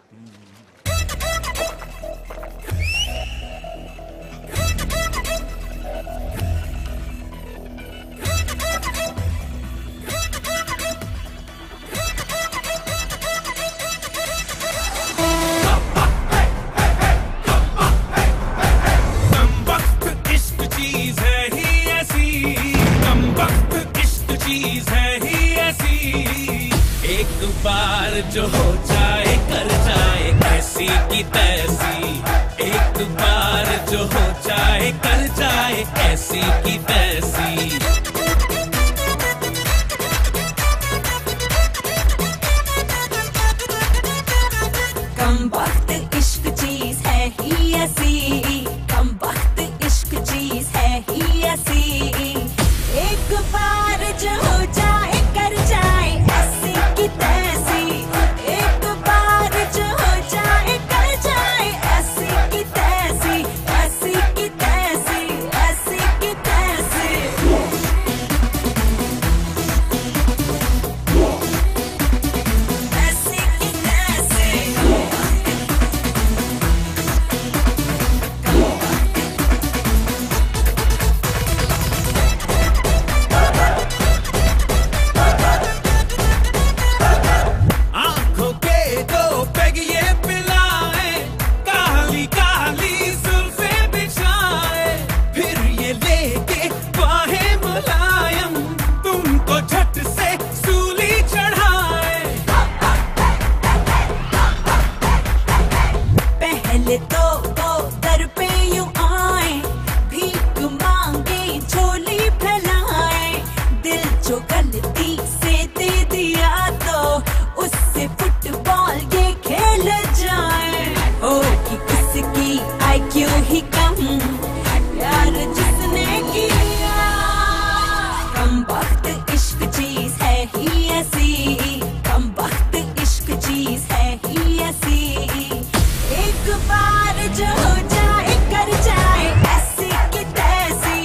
एक बार जो हो जाए कर जाए ऐसी की तैसी, एक बार जो हो जाए कर जाए ऐसी की तैसी। कम वक्त इश्क चीज है ही ऐसी, कम वक्त इश्क चीज है ही ऐसी। एक बार जो हो जाए कर जाए ऐसी की तैसी, एक बार जो हो जाए कर जाए ऐसी की तैसी, ऐसी की तैसी, ऐसी की तैसी। ऐसी की तैसी। आंखों के दो पेग ये पिलाए, काली काली जुल्फे बिछाए, फिर ये लेके बाहें मुलायम तुमको झट से सूली चढ़ाए। पहले तो वो दर पे यूं आए, भीख मांगे झोली फैलाए, दिल जो गलती से दे दिया तो उससे फुटबॉल ये खेल जाए। हो कि किसकी आईक्यू ही कम, प्यार जिसने किया। कम वक्त इश्क चीज है ही ऐसी, कम वक्त इश्क चीज है ही ऐसी। एक बार जो हो जाए कर जाए ऐसी की तैसी,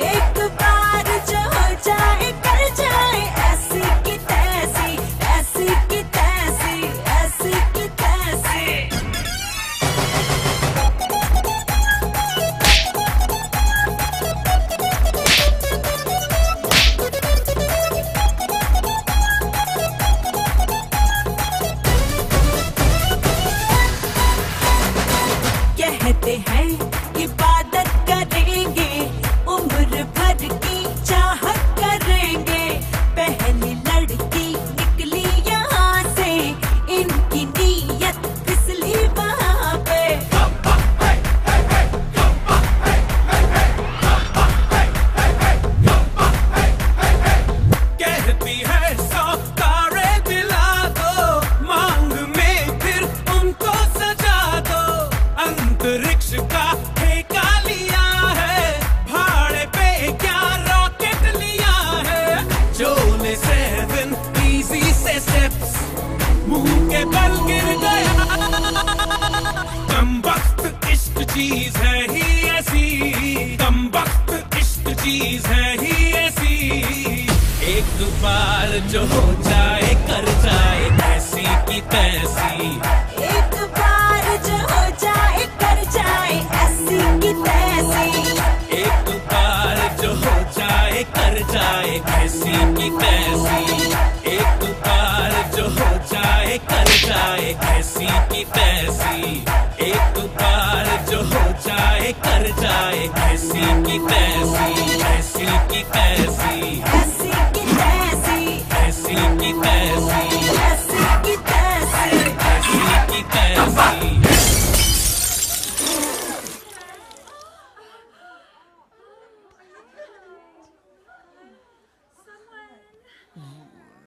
एक बार जो हो जाए कर जाए ऐसी की तैसी, ऐसी की तैसी, ऐसी की तैसी। कहते हैं इबादत करेंगे, उम्र भर की चाहत करेंगे। पहली लड़की निकली यहाँ से, इनकी नीयत फिसली वहाँ पे। कहती है 100 तारे दिला दो, मांग में फिर उनको सजा दो। अंतरिक्ष का ठेका लिया है, भाड़े पे क्या रॉकेट लिया है। जोले 7 इजी से स्टेप्स, मुंह के बल गिर गया। कम वक्त इश्क चीज है ही ऐसी, कम वक्त इश्क चीज है ही ऐसी। एक बार जो हो जाए कर जाए ऐसी की तैसी, एक बार जो हो जाए कर जाए ऐसी की तैसी। एक बार जो हो जाए कर जाए ऐसी की तैसी, एक बार जो हो जाए कर जाए ऐसी की तैसी, एक बार जो हो जाए कर जाए ऐसी की तैसी।